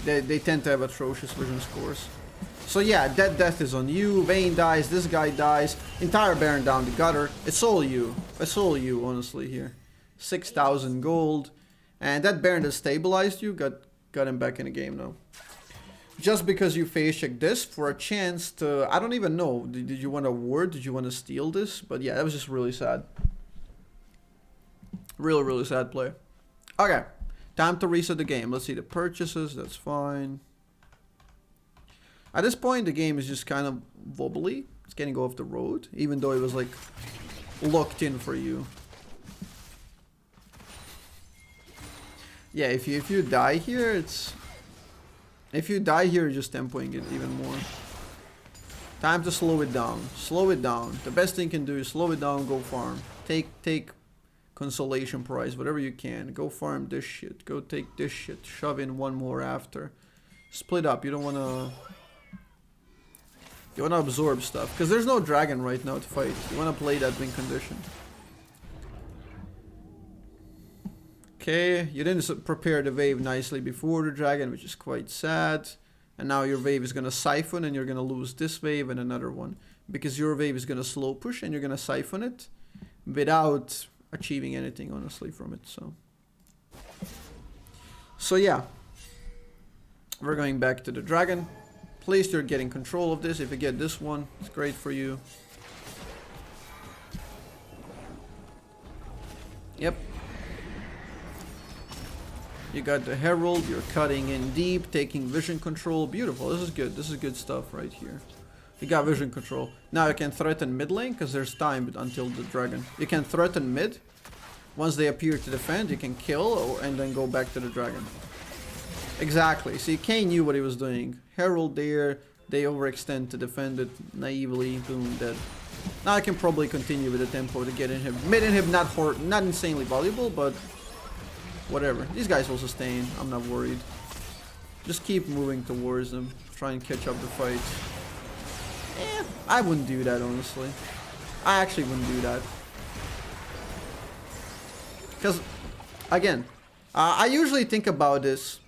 they tend to have atrocious vision scores. So yeah, that death is on you. Vayne dies, this guy dies, entire Baron down the gutter. It's all you. It's all you, honestly, here. 6,000 gold. And that Baron that stabilized you got him back in the game now. Just because you face check this for a chance to... I don't even know. Did you want a ward? Did you want to steal this? But yeah, that was just really sad. Really, really sad play. Okay. Time to reset the game. Let's see the purchases. That's fine. At this point, the game is just kind of wobbly. It's getting off the road, even though it was like locked in for you. Yeah, if you die here, it's... If you die here, you're just tempoing it even more. Time to slow it down. Slow it down. The best thing you can do is slow it down, go farm. Take consolation prize, whatever you can. Go farm this shit. Go take this shit. Shove in one more after. Split up. You don't want to... You want to absorb stuff. Because there's no dragon right now to fight. You want to play that win condition. Okay, you didn't prepare the wave nicely before the dragon, which is quite sad. And now your wave is going to siphon and you're going to lose this wave and another one. Because your wave is going to slow push and you're going to siphon it without achieving anything, honestly, from it. So yeah. We're going back to the dragon. Please, you're getting control of this. If you get this one, it's great for you. Yep. You got the Herald, you're cutting in deep, taking vision control. Beautiful, this is good. This is good stuff right here. You got vision control. Now you can threaten mid lane, because there's time until the dragon. You can threaten mid. Once they appear to defend, you can kill, and then go back to the dragon. Exactly. See, Kayn knew what he was doing. Herald there, they overextend to defend it naively. Boom, dead. Now I can probably continue with the tempo to get inhib. Mid inhib, not insanely valuable, but whatever. These guys will sustain. I'm not worried. Just keep moving towards them. Try and catch up the fight. I wouldn't do that, honestly. I actually wouldn't do that. Because, again, I usually think about this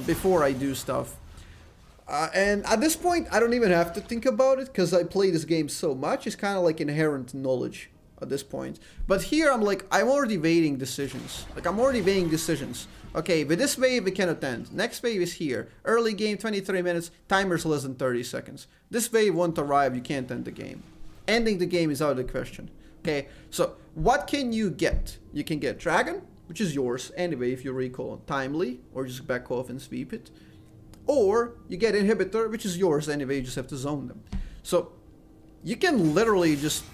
before I do stuff. And at this point, I don't even have to think about it because I play this game so much. It's kind of like inherent knowledge at this point. But here, I'm already weighing decisions. Okay, with this wave, it cannot end. Next wave is here. Early game, 23 minutes. Timer's less than 30 seconds. This wave won't arrive. You can't end the game. Ending the game is out of the question. Okay, so what can you get? You can get Dragon, which is yours anyway if you recall timely, or just back off and sweep it. Or you get Inhibitor, which is yours anyway, you just have to zone them. So you can literally just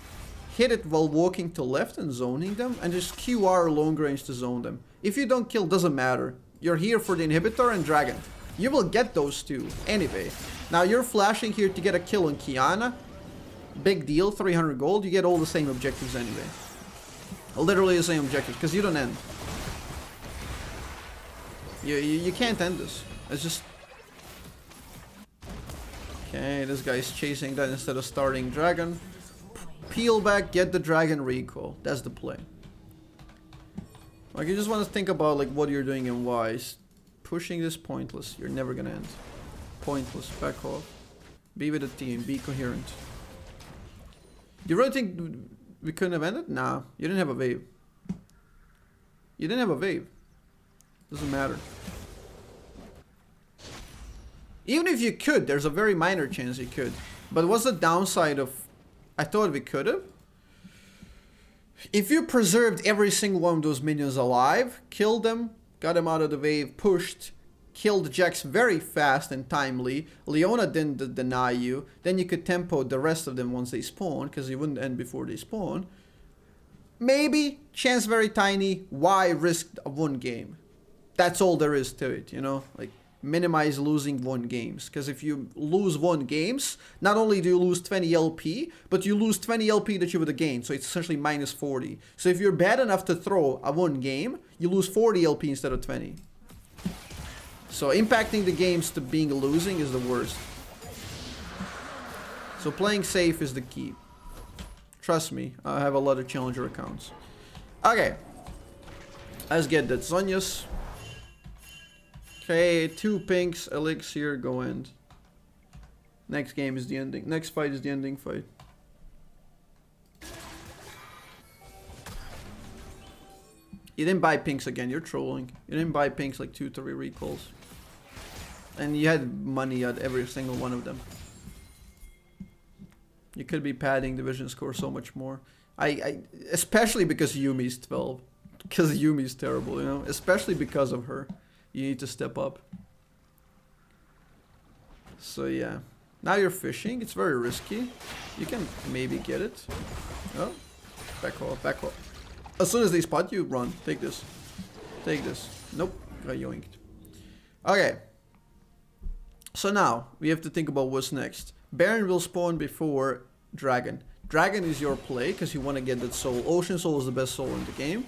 hit it while walking to left and zoning them, and just QR long range to zone them. If you don't kill, doesn't matter. You're here for the Inhibitor and Dragon. You will get those two anyway. Now you're flashing here to get a kill on Kiana. Big deal, 300 gold, you get all the same objectives anyway. Literally the same objectives, because you don't end. You can't end this. It's just... Okay, this guy's chasing that instead of starting dragon. Peel back, get the dragon recall. That's the play. Like, you just want to think about like what you're doing and why. Pushing this pointless. You're never gonna end. Pointless. Back off. Be with the team. Be coherent. You really think we couldn't have ended? Nah. You didn't have a wave. You didn't have a wave. Doesn't matter. Even if you could, there's a very minor chance you could. But what's the downside of... I thought we could have. If you preserved every single one of those minions alive, killed them, got them out of the wave, pushed, killed Jax very fast and timely, Leona didn't deny you, then you could tempo the rest of them once they spawn, because you wouldn't end before they spawn. Maybe, chance very tiny, why risk one game? That's all there is to it, you know? Like, minimize losing one games, because if you lose one games, not only do you lose 20 LP, but you lose 20 LP that you would have gained, so it's essentially minus 40. So if you're bad enough to throw a one game, you lose 40 LP instead of 20. So impacting the games to being losing is the worst. So playing safe is the key. Trust me, I have a lot of challenger accounts. Okay, let's get that Zonia's. Okay, 2 pinks, elixir, go end. Next game is the ending. Next fight is the ending fight. You didn't buy pinks again, you're trolling. You didn't buy pinks like 2-3 recalls. And you had money at every single one of them. You could be padding division score so much more. Especially because Yumi's 12. Because Yumi's terrible, you know? Especially because of her. You need to step up. So yeah. Now you're fishing. It's very risky. You can maybe get it. Oh. Back off, back off. As soon as they spot you, run. Take this. Take this. Nope. Got yoinked. Okay. So now, we have to think about what's next. Baron will spawn before Dragon. Dragon is your play, because you want to get that soul. Ocean Soul is the best soul in the game.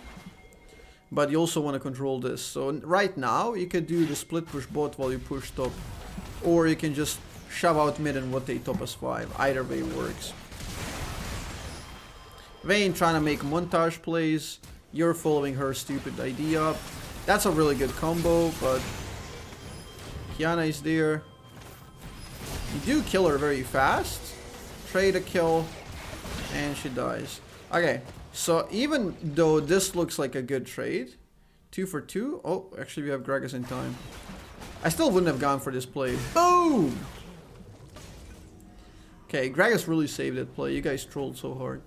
But you also want to control this. So right now, you could do the split push bot while you push top. Or you can just shove out mid and rotate top as 5. Either way works. Vayne trying to make montage plays. You're following her stupid idea. That's a really good combo, but... Kiana is there. You do kill her very fast. Trade a kill. And she dies. Okay. So even though this looks like a good trade, 2 for 2. Oh, actually we have Gragas in time. I still wouldn't have gone for this play. Boom! Okay, Gragas really saved that play. You guys trolled so hard.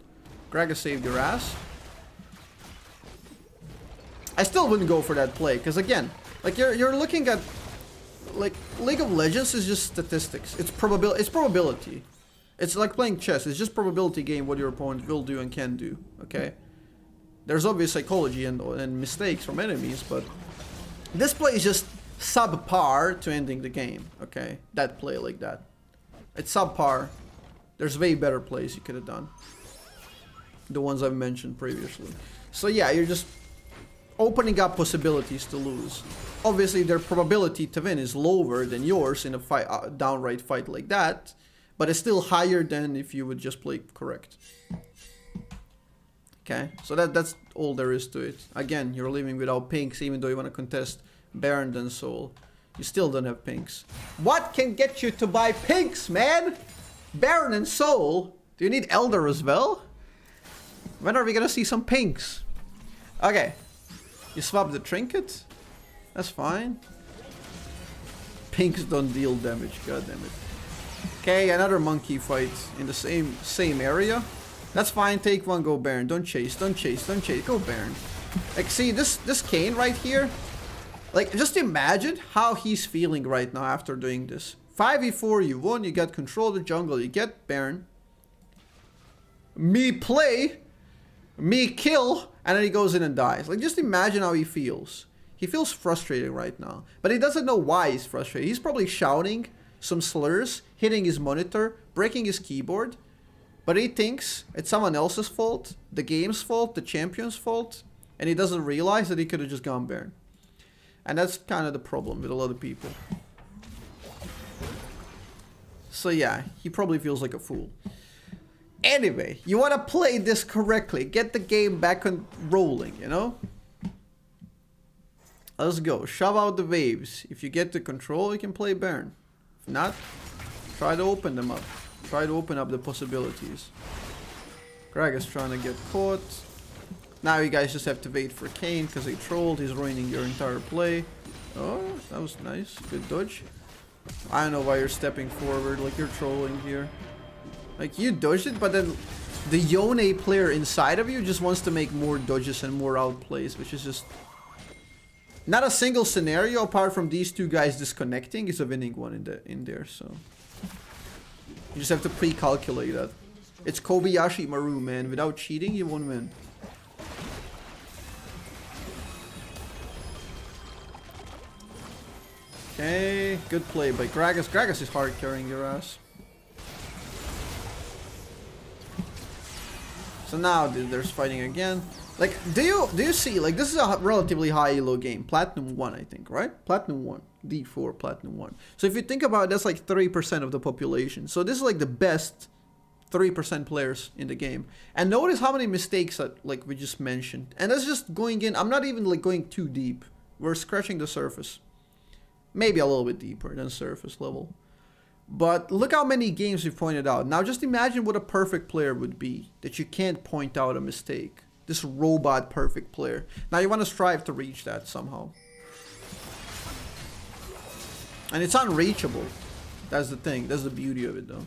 Gragas saved your ass. I still wouldn't go for that play, because again, like you're looking at, like, League of Legends is just statistics. It's probability. It's like playing chess. It's just probability game what your opponent will do and can do. Okay. There's obvious psychology and mistakes from enemies, but this play is just subpar to ending the game. Okay, that play like that. It's subpar. There's way better plays you could have done. The ones I've mentioned previously. So yeah, you're just opening up possibilities to lose. Obviously, their probability to win is lower than yours in a fight, downright fight like that. But it's still higher than if you would just play correct. Okay, so that's all there is to it. Again, you're leaving without pinks, even though you want to contest Baron and Soul. You still don't have pinks. What can get you to buy pinks, man? Baron and Soul? Do you need Elder as well? When are we gonna see some pinks? Okay, you swap the trinket. That's fine. Pinks don't deal damage, god damn it. Okay, another monkey fight in the same area. That's fine, take one, go Baron. Don't chase, don't chase, don't chase, go Baron. Like, see, this Kayn right here? Like, just imagine how he's feeling right now after doing this. 5v4, you won, you got control of the jungle, you get Baron. Me play, me kill, and then he goes in and dies. Like, just imagine how he feels. He feels frustrated right now. But he doesn't know why he's frustrated. He's probably shouting some slurs, hitting his monitor, breaking his keyboard. But he thinks it's someone else's fault, the game's fault, the champion's fault, and he doesn't realize that he could have just gone Baron. And that's kind of the problem with a lot of people. So yeah, he probably feels like a fool. Anyway, you want to play this correctly, get the game back on rolling, you know? Let's go, shove out the waves. If you get the control, you can play Baron. If not, try to open them up. Try to open up the possibilities. Greg is trying to get caught. Now you guys just have to wait for Kane because he trolled. He's ruining your entire play. Oh, that was nice. Good dodge. I don't know why you're stepping forward. Like, you're trolling here. Like, you dodged it, but then the Yone player inside of you just wants to make more dodges and more outplays, which is just... Not a single scenario apart from these two guys disconnecting is a winning one in there, so... You just have to pre-calculate that. It's Kobayashi Maru, man. Without cheating, you won't win. Okay, good play by Gragas. Gragas is hard carrying your ass. So now there's fighting again. Like, do you see, like, this is a relatively high elo game. Platinum 1, I think, right? Platinum 1. D4, Platinum 1. So if you think about it, that's like 3% of the population. So this is like the best 3% players in the game. And notice how many mistakes that, like, we just mentioned. And that's just going in. I'm not even, like, going too deep. We're scratching the surface. Maybe a little bit deeper than surface level. But look how many games we've pointed out. Now just imagine what a perfect player would be. That you can't point out a mistake. This robot perfect player. Now you want to strive to reach that somehow. And it's unreachable. That's the thing. That's the beauty of it, though.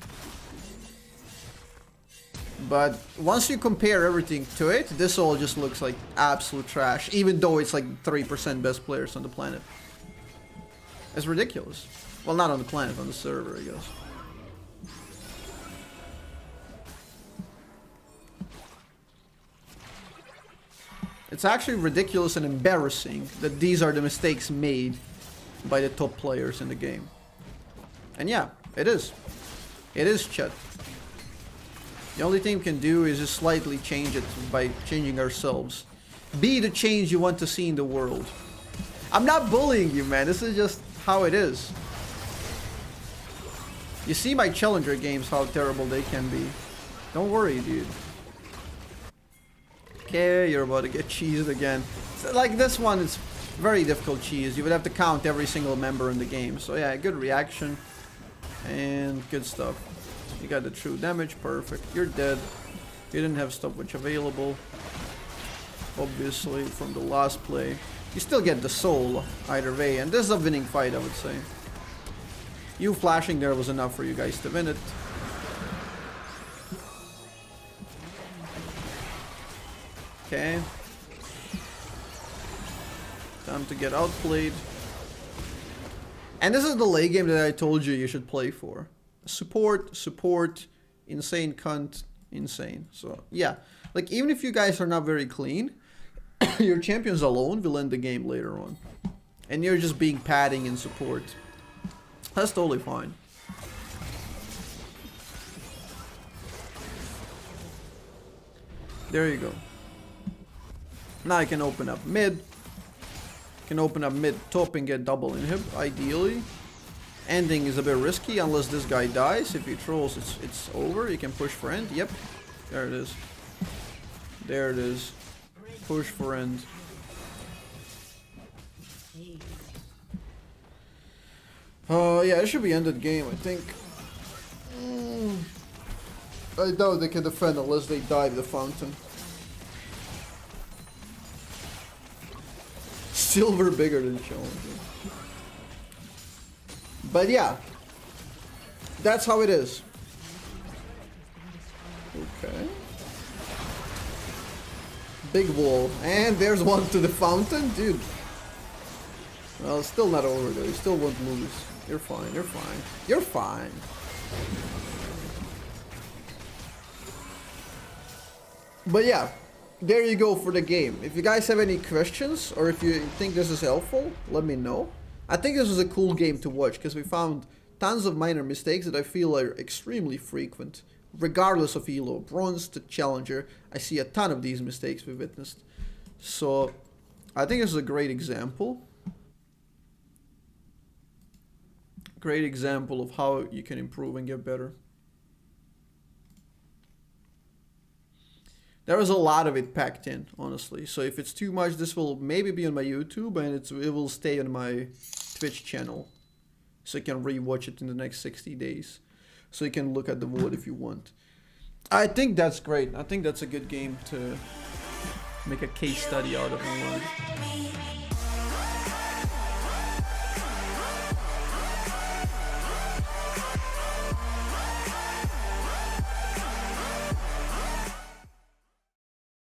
But once you compare everything to it, this all just looks like absolute trash. Even though it's like 3% best players on the planet. It's ridiculous. Well, not on the planet, on the server, I guess. It's actually ridiculous and embarrassing that these are the mistakes made by the top players in the game. And yeah, it is. It is Chet. The only thing we can do is just slightly change it by changing ourselves. Be the change you want to see in the world. I'm not bullying you, man. This is just how it is. You see my challenger games, how terrible they can be. Don't worry, dude. Okay, you're about to get cheesed again. So, like, this one is very difficult cheese. You would have to count every single member in the game. So yeah, good reaction. And good stuff. You got the true damage. Perfect. You're dead. You didn't have stopwatch available. Obviously, from the last play. You still get the soul either way. And this is a winning fight, I would say. You flashing there was enough for you guys to win it. Okay. Time to get outplayed. And this is the late game that I told you should play for. Support, insane cunt, insane. So, yeah. Like, even if you guys are not very clean, your champions alone will end the game later on. And you're just being padding in support. That's totally fine. There you go. Now I can open up mid. Can open up mid top and get double inhib, ideally. Ending is a bit risky unless this guy dies. If he trolls, it's over. You can push for end. Yep. There it is. There it is. Push for end. Oh, yeah, it should be ended game, I think. I doubt they can defend unless they dive the fountain. Silver bigger than challenger. But yeah, that's how it is. Okay. Big wall. And there's one to the fountain, dude. Well, it's still not over though. You still won't lose. You're fine, you're fine. You're fine. But yeah, there you go for the game. If you guys have any questions or if you think this is helpful, let me know. I think this was a cool game to watch because we found tons of minor mistakes that I feel are extremely frequent regardless of elo, bronze to challenger. I see a ton of these mistakes we witnessed. So I think this is a great example. Great example of how you can improve and get better. There was a lot of it packed in, honestly. So if it's too much, this will maybe be on my YouTube, and it will stay on my Twitch channel. So you can rewatch it in the next 60 days. So you can look at the VOD if you want. I think that's great. I think that's a good game to make a case study out of and learn.